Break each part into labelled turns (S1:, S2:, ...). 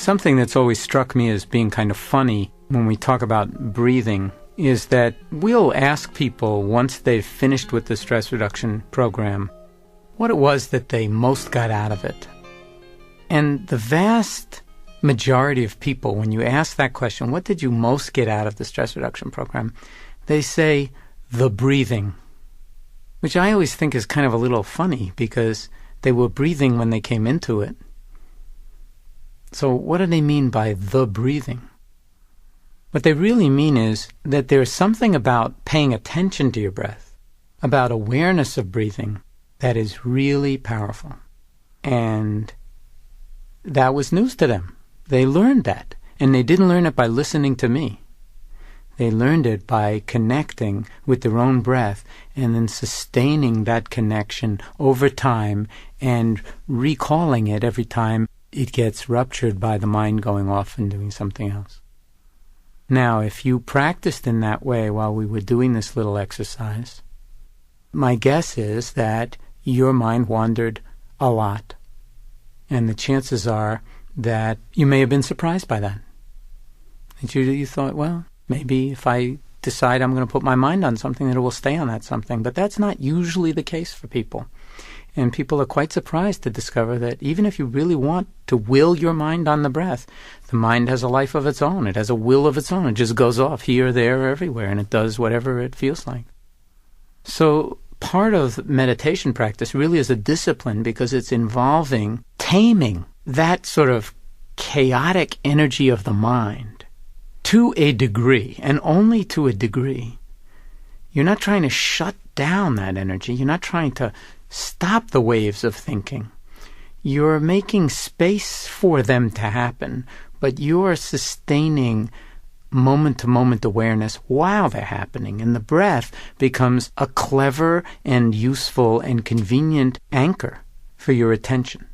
S1: Something that's always struck me as being kind of funny when we talk about breathing is that we'll ask people once they've finished with the stress reduction program what it was that they most got out of it. And the vast majority of people, when you ask that question, what did you most get out of the stress reduction program, they say the breathing, which I always think is kind of a little funny because they were breathing when they came into it. So what do they mean by the breathing? What they really mean is that there's something about paying attention to your breath, about awareness of breathing, that is really powerful. And that was news to them. They learned that. And they didn't learn it by listening to me. They learned it by connecting with their own breath and then sustaining that connection over time and recalling it every time it gets ruptured by the mind going off and doing something else. Now, if you practiced in that way while we were doing this little exercise, my guess is that your mind wandered a lot. And the chances are that you may have been surprised by that. And you thought, well, maybe if I decide I'm going to put my mind on something, that it will stay on that something. But that's not usually the case for people. And people are quite surprised to discover that even if you really want to will your mind on the breath, the mind has a life of its own. It has a will of its own. It just goes off here, there, everywhere, and it does whatever it feels like. So part of meditation practice really is a discipline because it's involving taming that sort of chaotic energy of the mind to a degree, and only to a degree. You're not trying to shut down that energy. You're not trying to stop the waves of thinking. You're making space for them to happen, but you're sustaining moment-to-moment awareness while they're happening. And the breath becomes a clever and useful and convenient anchor for your attention.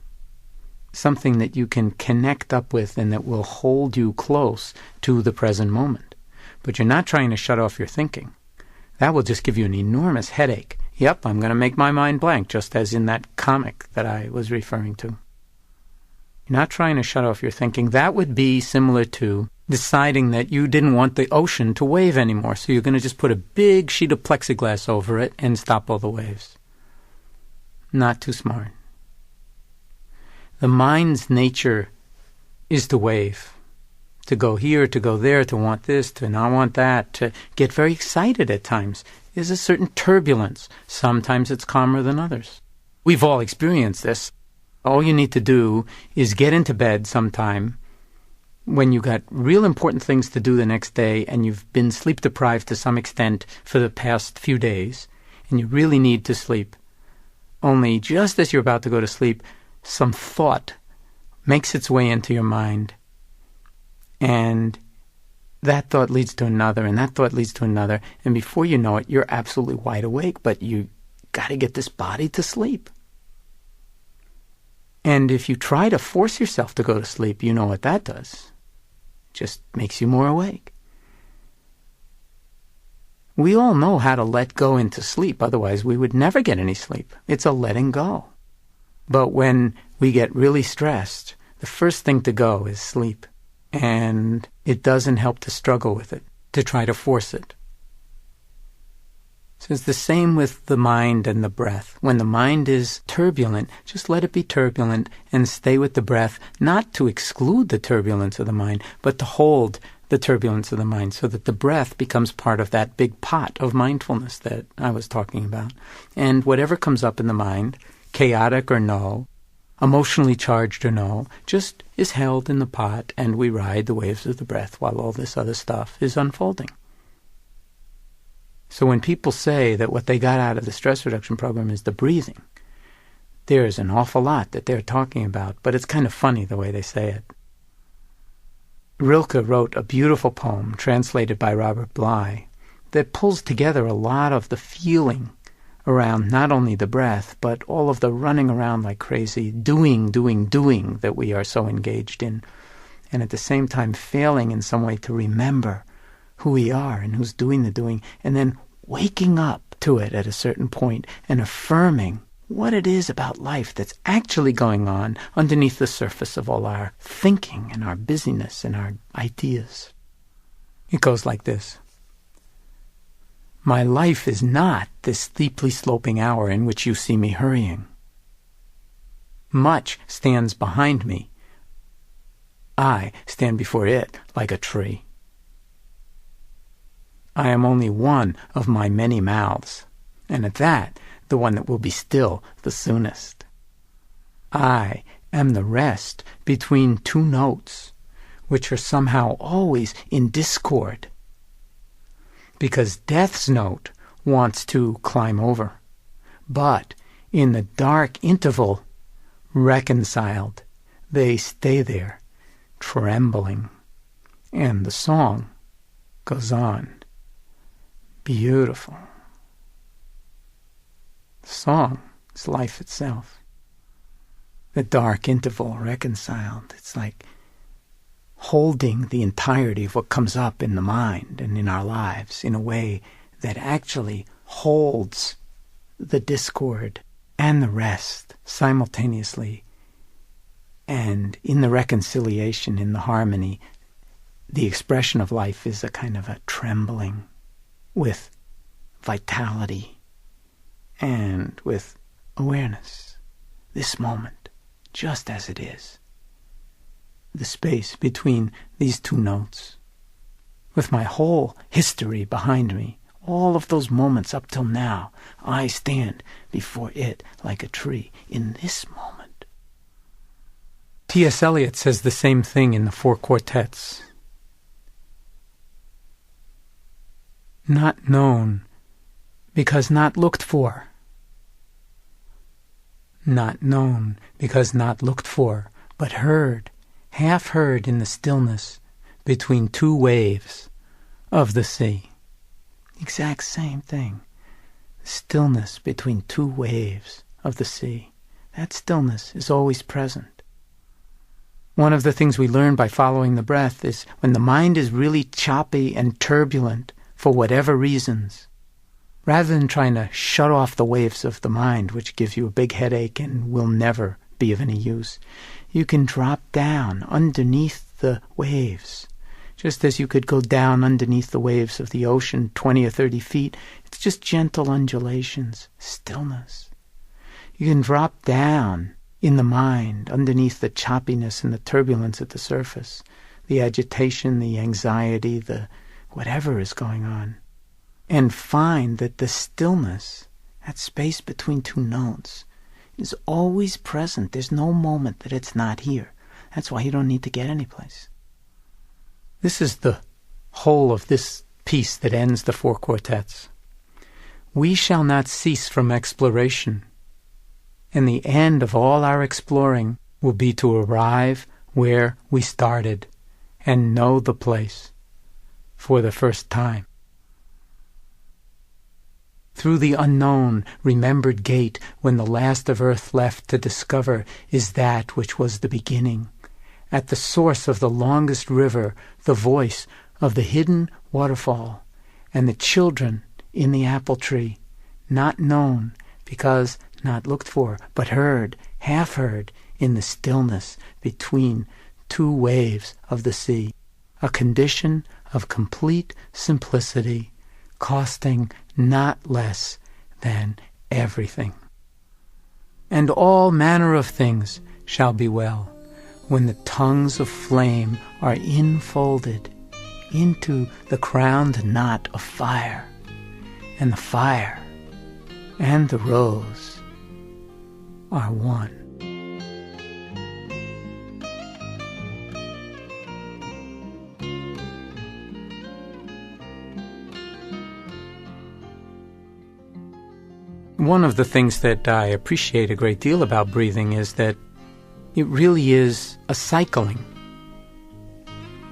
S1: Something that you can connect up with and that will hold you close to the present moment. But you're not trying to shut off your thinking. That will just give you an enormous headache. Yep, I'm going to make my mind blank, just as in that comic that I was referring to. You're not trying to shut off your thinking. That would be similar to deciding that you didn't want the ocean to wave anymore, so you're going to just put a big sheet of plexiglass over it and stop all the waves. Not too smart. The mind's nature is to wave, to go here, to go there, to want this, to not want that, to get very excited at times. There's a certain turbulence. Sometimes it's calmer than others. We've all experienced this. All you need to do is get into bed sometime when you've got real important things to do the next day and you've been sleep deprived to some extent for the past few days, and you really need to sleep. Only just as you're about to go to sleep, some thought makes its way into your mind, and that thought leads to another, and that thought leads to another, and before you know it, you're absolutely wide awake, but you got to get this body to sleep. And if you try to force yourself to go to sleep, you know what that does. It just makes you more awake. We all know how to let go into sleep, otherwise we would never get any sleep. It's a letting go. But when we get really stressed, the first thing to go is sleep. And it doesn't help to struggle with it, to try to force it. So it's the same with the mind and the breath. When the mind is turbulent, just let it be turbulent and stay with the breath, not to exclude the turbulence of the mind, but to hold the turbulence of the mind so that the breath becomes part of that big pot of mindfulness that I was talking about. And whatever comes up in the mind, chaotic or no, emotionally charged or no, just is held in the pot, and we ride the waves of the breath while all this other stuff is unfolding. So when people say that what they got out of the stress reduction program is the breathing, there's an awful lot that they're talking about, but it's kind of funny the way they say it. Rilke wrote a beautiful poem, translated by Robert Bly, that pulls together a lot of the feeling around not only the breath, but all of the running around like crazy, doing that we are so engaged in, and at the same time failing in some way to remember who we are and who's doing the doing, and then waking up to it at a certain point and affirming what it is about life that's actually going on underneath the surface of all our thinking and our busyness and our ideas. It goes like this. My life is not this steeply sloping hour in which you see me hurrying. Much stands behind me. I stand before it like a tree. I am only one of my many mouths, and at that, the one that will be still the soonest. I am the rest between two notes, which are somehow always in discord, because death's note wants to climb over, but in the dark interval, reconciled, they stay there, trembling, and the song goes on. Beautiful. The song is life itself. The dark interval reconciled. It's like holding the entirety of what comes up in the mind and in our lives in a way that actually holds the discord and the rest simultaneously. And in the reconciliation, in the harmony, the expression of life is a kind of a trembling with vitality and with awareness. This moment, just as it is. The space between these two notes, with my whole history behind me, all of those moments up till now, I stand before it like a tree in this moment. T.S. Eliot says the same thing in the Four Quartets. Not known because not looked for. Not known because not looked for, but heard, half heard in the stillness between two waves of the sea. Exact same thing. Stillness between two waves of the sea. That stillness is always present. One of the things we learn by following the breath is when the mind is really choppy and turbulent for whatever reasons, rather than trying to shut off the waves of the mind, which gives you a big headache and will never be of any use, you can drop down underneath the waves. Just as you could go down underneath the waves of the ocean 20 or 30 feet, it's just gentle undulations, stillness. You can drop down in the mind underneath the choppiness and the turbulence at the surface, the agitation, the anxiety, the whatever is going on, and find that the stillness, that space between two notes, is always present. There's no moment that it's not here. That's why you don't need to get anyplace. This is the whole of this piece that ends the Four Quartets. We shall not cease from exploration, and the end of all our exploring will be to arrive where we started and know the place for the first time. Through the unknown, remembered gate, when the last of earth left to discover is that which was the beginning. At the source of the longest river, the voice of the hidden waterfall, and the children in the apple tree, not known because not looked for, but heard, half heard, in the stillness between two waves of the sea. A condition of complete simplicity, costing not less than everything. And all manner of things shall be well, when the tongues of flame are infolded into the crowned knot of fire, and the fire and the rose are one. One of the things that I appreciate a great deal about breathing is that it really is a cycling.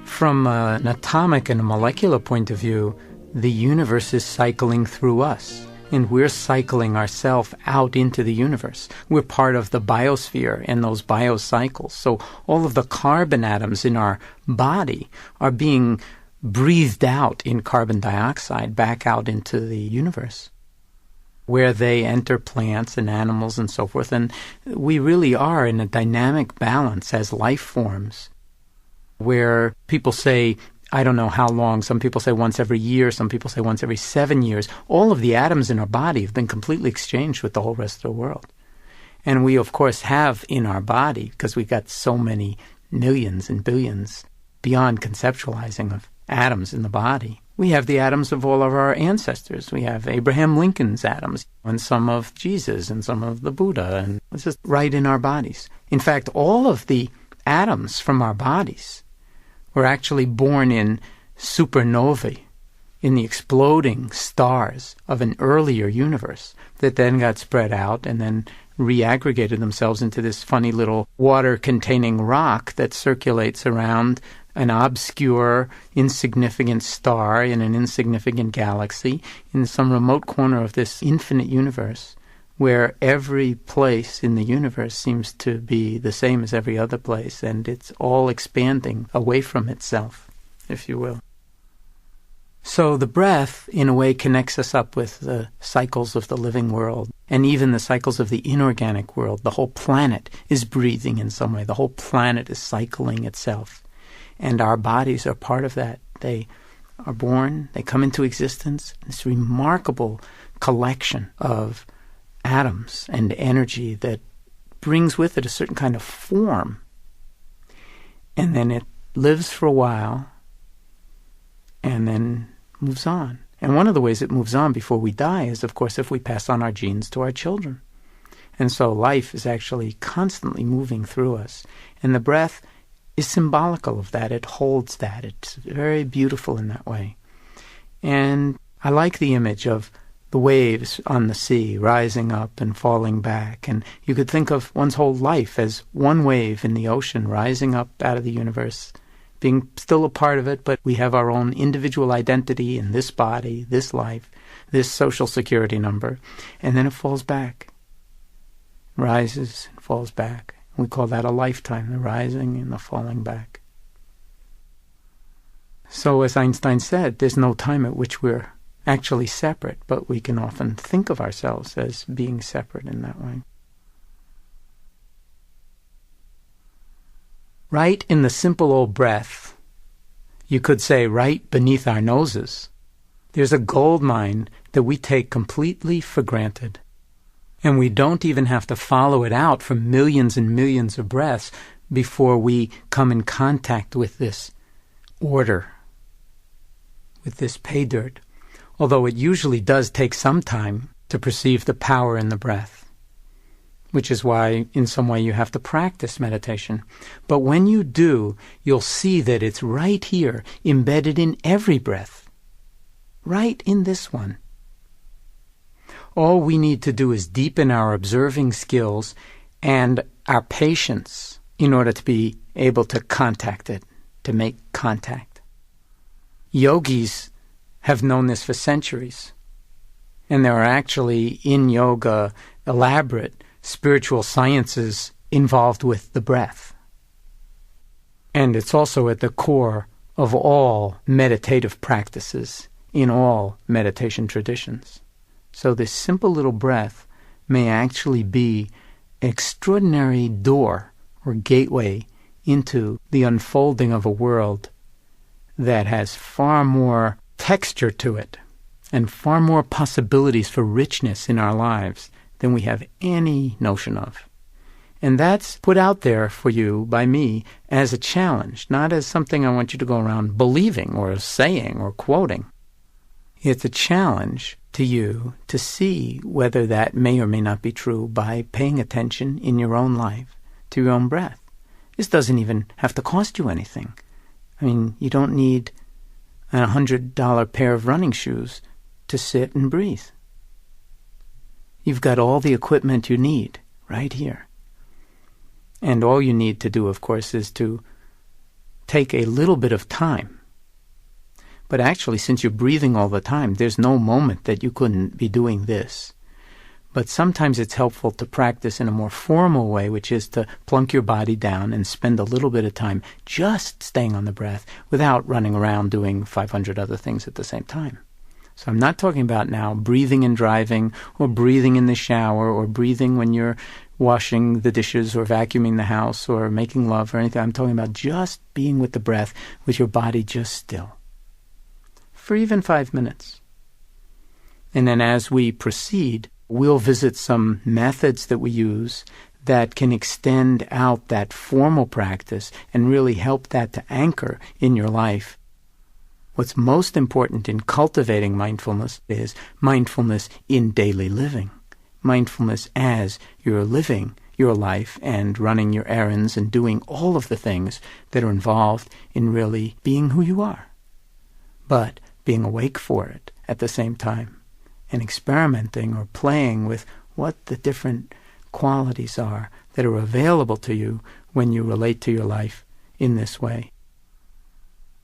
S1: From an atomic and a molecular point of view, the universe is cycling through us, and we're cycling ourselves out into the universe. We're part of the biosphere and those biocycles. So all of the carbon atoms in our body are being breathed out in carbon dioxide back out into the universe. where they enter plants and animals and so forth. And we really are in a dynamic balance as life forms, where people say, I don't know how long, some people say once every year, some people say once every 7 years. All of the atoms in our body have been completely exchanged with the whole rest of the world. And we, of course, have in our body, because we've got so many millions and billions beyond conceptualizing of atoms in the body, we have the atoms of all of our ancestors. We have Abraham Lincoln's atoms, and some of Jesus, and some of the Buddha, and it's just right in our bodies. In fact, all of the atoms from our bodies were actually born in supernovae, in the exploding stars of an earlier universe that then got spread out and then reaggregated themselves into this funny little water-containing rock that circulates around an obscure, insignificant star in an insignificant galaxy in some remote corner of this infinite universe, where every place in the universe seems to be the same as every other place, and it's all expanding away from itself, if you will. So the breath, in a way, connects us up with the cycles of the living world, and even the cycles of the inorganic world. The whole planet is breathing in some way. The whole planet is cycling itself. And our bodies are part of that. They are born, they come into existence, this remarkable collection of atoms and energy that brings with it a certain kind of form. And then it lives for a while and then moves on. And one of the ways it moves on before we die is, of course, if we pass on our genes to our children. And so life is actually constantly moving through us. And the breath is symbolical of that. It holds that. It's very beautiful in that way. And I like the image of the waves on the sea rising up and falling back. And you could think of one's whole life as one wave in the ocean rising up out of the universe, being still a part of it, but we have our own individual identity in this body, this life, this social security number. And then it falls back, rises and falls back. We call that a lifetime, the rising and the falling back. So as Einstein said, there's no time at which we're actually separate, but we can often think of ourselves as being separate in that way. Right in the simple old breath, you could say right beneath our noses, there's a gold mine that we take completely for granted. And we don't even have to follow it out for millions and millions of breaths before we come in contact with this order, with this pay dirt, although it usually does take some time to perceive the power in the breath, which is why in some way you have to practice meditation. But when you do, you'll see that it's right here, embedded in every breath, right in this one. All we need to do is deepen our observing skills and our patience in order to be able to contact it, to make contact. Yogis have known this for centuries, and there are actually in yoga elaborate spiritual sciences involved with the breath. And it's also at the core of all meditative practices in all meditation traditions. So this simple little breath may actually be an extraordinary door or gateway into the unfolding of a world that has far more texture to it and far more possibilities for richness in our lives than we have any notion of. And that's put out there for you by me as a challenge, not as something I want you to go around believing or saying or quoting. It's a challenge to you to see whether that may or may not be true by paying attention in your own life to your own breath. This doesn't even have to cost you anything. I mean, you don't need a $100 pair of running shoes to sit and breathe. You've got all the equipment you need right here. And all you need to do, of course, is to take a little bit of time. But actually, since you're breathing all the time, there's no moment that you couldn't be doing this. But sometimes it's helpful to practice in a more formal way, which is to plunk your body down and spend a little bit of time just staying on the breath without running around doing 500 other things at the same time. So I'm not talking about now breathing and driving, or breathing in the shower, or breathing when you're washing the dishes or vacuuming the house or making love or anything. I'm talking about just being with the breath, with your body just still, for even 5 minutes. And then as we proceed, we'll visit some methods that we use that can extend out that formal practice and really help that to anchor in your life. What's most important in cultivating mindfulness is mindfulness in daily living. Mindfulness as you're living your life and running your errands and doing all of the things that are involved in really being who you are, but being awake for it at the same time and experimenting or playing with what the different qualities are that are available to you when you relate to your life in this way.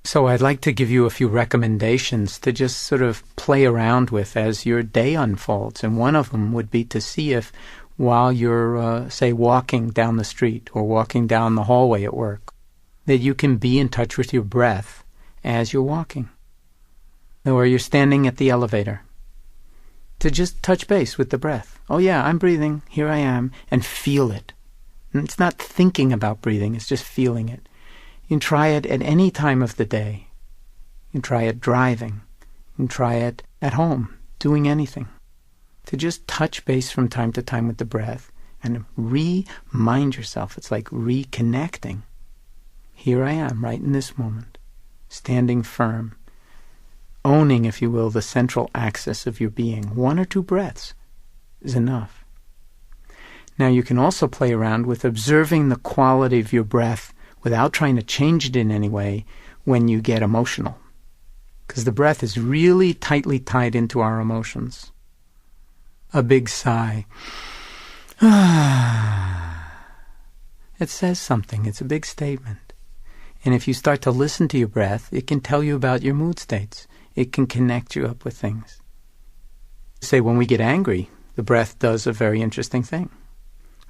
S1: So I'd like to give you a few recommendations to just sort of play around with as your day unfolds. And one of them would be to see if while you're, say, walking down the street or walking down the hallway at work, that you can be in touch with your breath as you're walking. Or you're standing at the elevator, to just touch base with the breath. Oh yeah, I'm breathing, here I am, and feel it. And it's not thinking about breathing, it's just feeling it. You can try it at any time of the day. You can try it driving. You can try it at home, doing anything. To just touch base from time to time with the breath and remind yourself. It's like reconnecting. Here I am, right in this moment, standing firm, owning, if you will, the central axis of your being. 1 or 2 breaths is enough. Now you can also play around with observing the quality of your breath without trying to change it in any way when you get emotional. Because the breath is really tightly tied into our emotions. A big sigh. It says something. It's a big statement. And if you start to listen to your breath, it can tell you about your mood states. It can connect you up with things. Say when we get angry, the breath does a very interesting thing.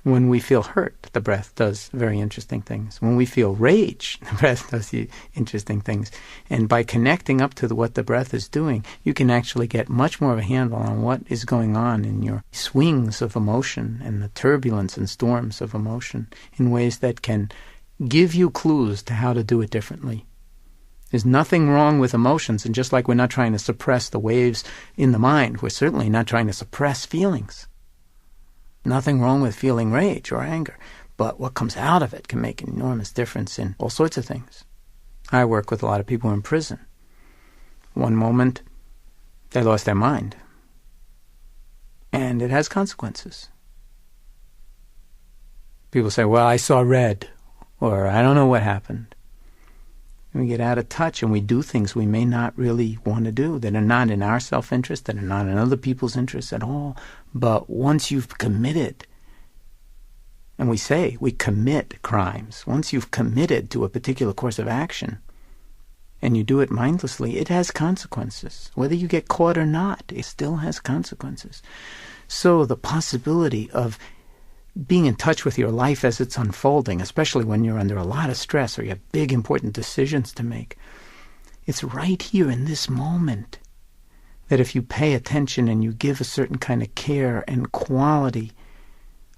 S1: When we feel hurt, the breath does very interesting things. When we feel rage, the breath does the interesting things. And by connecting up to what the breath is doing, you can actually get much more of a handle on what is going on in your swings of emotion and the turbulence and storms of emotion in ways that can give you clues to how to do it differently. There's nothing wrong with emotions, and just like we're not trying to suppress the waves in the mind, we're certainly not trying to suppress feelings. Nothing wrong with feeling rage or anger, but what comes out of it can make an enormous difference in all sorts of things. I work with a lot of people in prison. One moment, they lost their mind, and it has consequences. People say, well, I saw red, or I don't know what happened. And we get out of touch and we do things we may not really want to do, that are not in our self-interest, that are not in other people's interests at all. But once you've committed, and we say we commit crimes, once you've committed to a particular course of action, and you do it mindlessly, it has consequences. Whether you get caught or not, it still has consequences. So the possibility of being in touch with your life as it's unfolding, especially when you're under a lot of stress or you have big important decisions to make, it's right here in this moment that if you pay attention and you give a certain kind of care and quality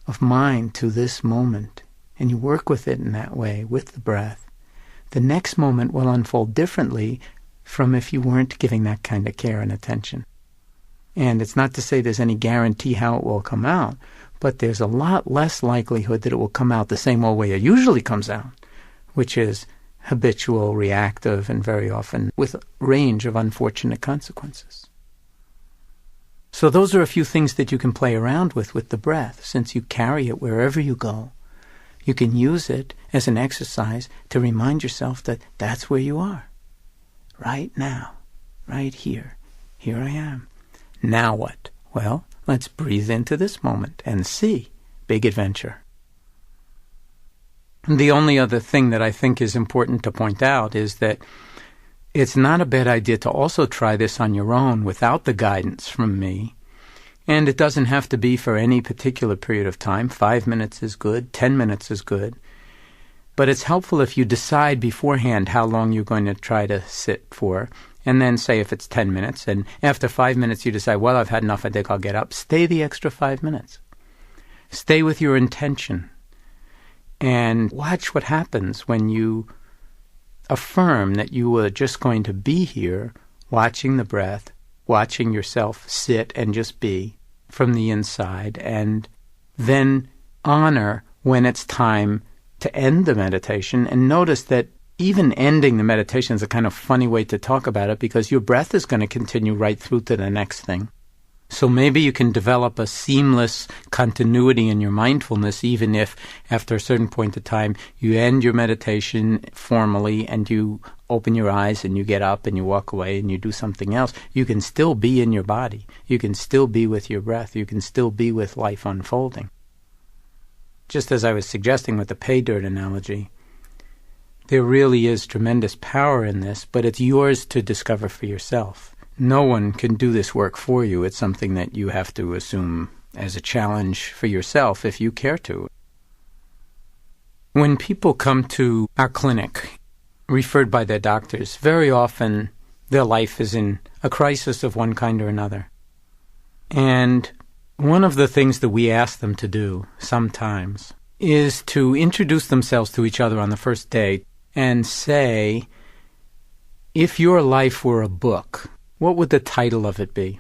S1: of mind to this moment, and you work with it in that way, with the breath, the next moment will unfold differently from if you weren't giving that kind of care and attention. And it's not to say there's any guarantee how it will come out, but there's a lot less likelihood that it will come out the same old way it usually comes out, which is habitual, reactive, and very often with a range of unfortunate consequences. So those are a few things that you can play around with the breath, since you carry it wherever you go. You can use it as an exercise to remind yourself that that's where you are. Right now. Right here. Here I am. Now what? Well, let's breathe into this moment and see. Big adventure. The only other thing that I think is important to point out is that it's not a bad idea to also try this on your own without the guidance from me. And it doesn't have to be for any particular period of time. 5 minutes is good. 10 minutes is good. But it's helpful if you decide beforehand how long you're going to try to sit for, And then say if it's 10 minutes, and after 5 minutes you decide, well, I've had enough, I think I'll get up. Stay the extra 5 minutes. Stay with your intention. And watch what happens when you affirm that you are just going to be here, watching the breath, watching yourself sit and just be from the inside, and then honor when it's time to end the meditation. And notice that even ending the meditation is a kind of funny way to talk about it, because your breath is going to continue right through to the next thing. So maybe you can develop a seamless continuity in your mindfulness, even if after a certain point of time you end your meditation formally and you open your eyes and you get up and you walk away and you do something else. You can still be in your body. You can still be with your breath. You can still be with life unfolding. Just as I was suggesting with the pay dirt analogy, there really is tremendous power in this, but it's yours to discover for yourself. No one can do this work for you. It's something that you have to assume as a challenge for yourself if you care to. When people come to our clinic, referred by their doctors, very often their life is in a crisis of one kind or another. And one of the things that we ask them to do sometimes is to introduce themselves to each other on the first day and say, if your life were a book, what would the title of it be?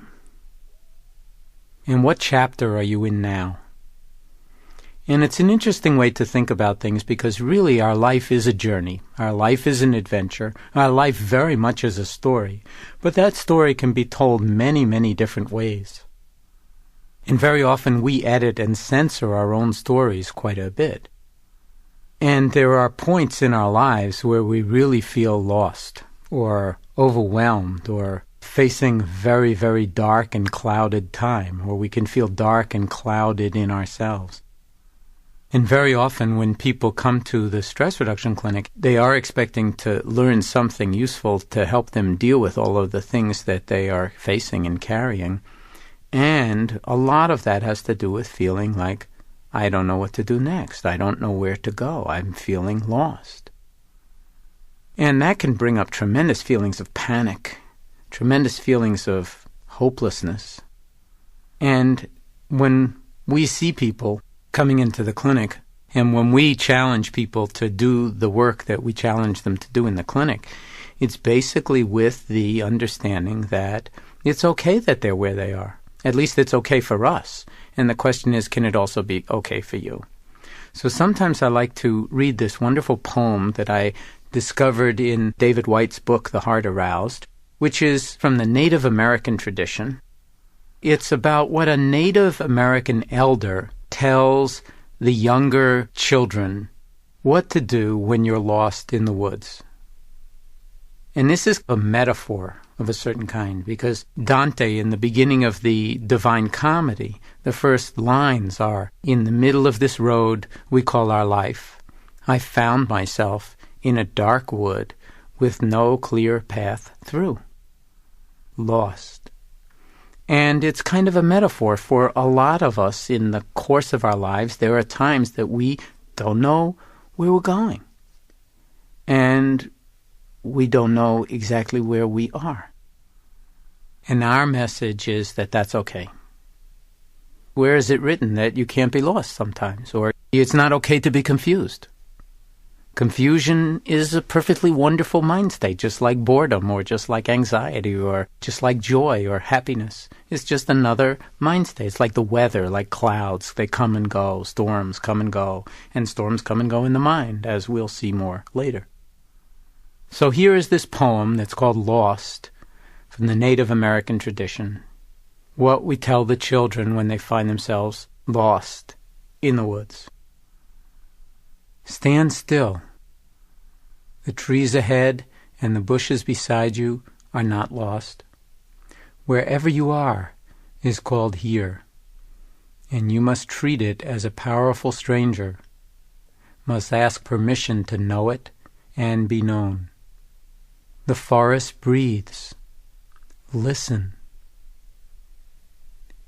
S1: And what chapter are you in now? And it's an interesting way to think about things, because really our life is a journey. Our life is an adventure. Our life very much is a story. But that story can be told many, many different ways. And very often we edit and censor our own stories quite a bit. And there are points in our lives where we really feel lost or overwhelmed or facing very, very dark and clouded time, or we can feel dark and clouded in ourselves. And very often when people come to the stress reduction clinic, they are expecting to learn something useful to help them deal with all of the things that they are facing and carrying. And a lot of that has to do with feeling like, I don't know what to do next. I don't know where to go. I'm feeling lost. And that can bring up tremendous feelings of panic, tremendous feelings of hopelessness. And when we see people coming into the clinic, and when we challenge people to do the work that we challenge them to do in the clinic, it's basically with the understanding that it's okay that they're where they are. At least it's okay for us. And the question is, can it also be okay for you? So sometimes I like to read this wonderful poem that I discovered in David White's book, The Heart Aroused, which is from the Native American tradition. It's about what a Native American elder tells the younger children what to do when you're lost in the woods. And this is a metaphor of a certain kind, because Dante, in the beginning of the Divine Comedy, the first lines are, in the middle of this road we call our life, I found myself in a dark wood with no clear path through. Lost. And it's kind of a metaphor for a lot of us in the course of our lives. There are times that we don't know where we're going. And we don't know exactly where we are. And our message is that that's okay. Where is it written that you can't be lost sometimes? Or it's not okay to be confused? Confusion is a perfectly wonderful mind state, just like boredom or just like anxiety or just like joy or happiness. It's just another mind state. It's like the weather, like clouds. They come and go. Storms come and go. And storms come and go in the mind, as we'll see more later. So here is this poem that's called Lost, from the Native American tradition. What we tell the children when they find themselves lost in the woods. Stand still. The trees ahead and the bushes beside you are not lost. Wherever you are is called here, and you must treat it as a powerful stranger, must ask permission to know it and be known. The forest breathes. Listen.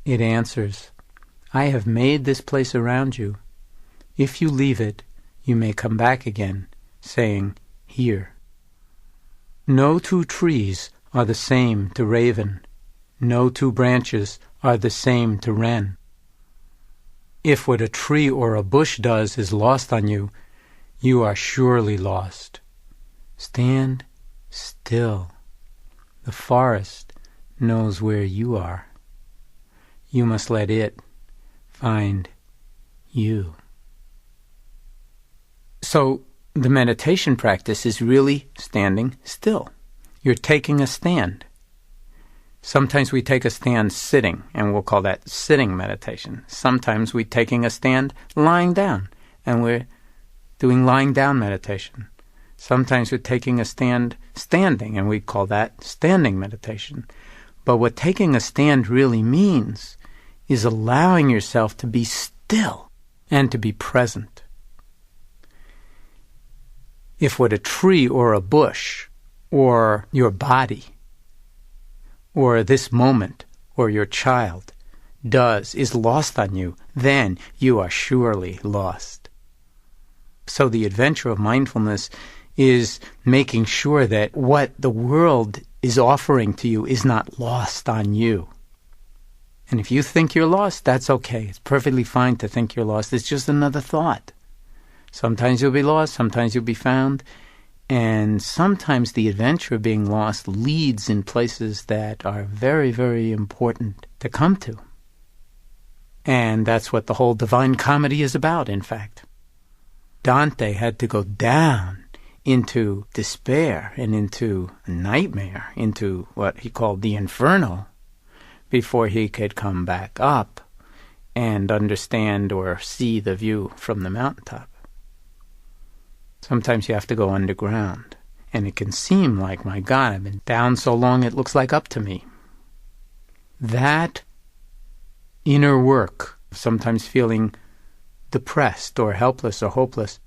S1: It answers, I have made this place around you. If you leave it, you may come back again, saying, here. No two trees are the same to raven. No two branches are the same to wren. If what a tree or a bush does is lost on you, you are surely lost. Stand still. The forest knows where you are. You must let it find you. So the meditation practice is really standing still. You're taking a stand. Sometimes we take a stand sitting, and we'll call that sitting meditation. Sometimes we're taking a stand lying down, and we're doing lying down meditation. Sometimes we're taking a stand standing, and we call that standing meditation. But what taking a stand really means is allowing yourself to be still and to be present. If what a tree or a bush or your body or this moment or your child does is lost on you, then you are surely lost. So the adventure of mindfulness is making sure that what the world is offering to you is not lost on you. And if you think you're lost, that's okay. It's perfectly fine to think you're lost. It's just another thought. Sometimes you'll be lost, sometimes you'll be found, and sometimes the adventure of being lost leads in places that are very, very important to come to. And that's what the whole Divine Comedy is about, in fact. Dante had to go down into despair and into a nightmare, into what he called the inferno, before he could come back up and understand or see the view from the mountaintop. Sometimes you have to go underground, and it can seem like, my God, I've been down so long it looks like up to me. That inner work, sometimes feeling depressed or helpless or hopeless,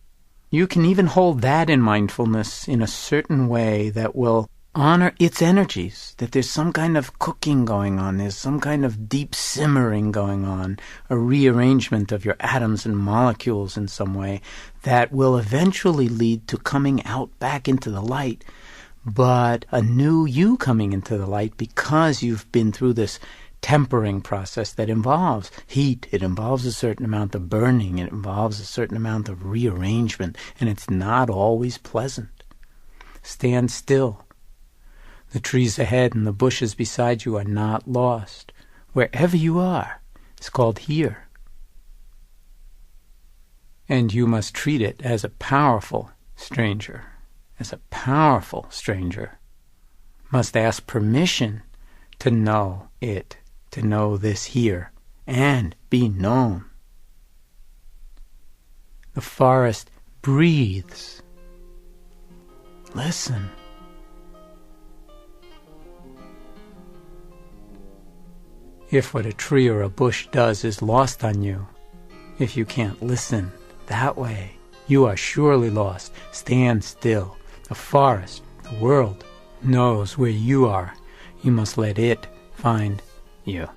S1: you can even hold that in mindfulness in a certain way that will honor its energies, that there's some kind of cooking going on, there's some kind of deep simmering going on, a rearrangement of your atoms and molecules in some way that will eventually lead to coming out back into the light, but a new you coming into the light because you've been through this tempering process that involves heat, it involves a certain amount of burning, it involves a certain amount of rearrangement, and it's not always pleasant. Stand still. The trees ahead and the bushes beside you are not lost. Wherever you are, it's called here. And you must treat it as a powerful stranger, as a powerful stranger. Must ask permission to know it, to know this here, and be known. The forest breathes. Listen. If what a tree or a bush does is lost on you, if you can't listen that way, you are surely lost. Stand still. The forest, the world, knows where you are. You must let it find you.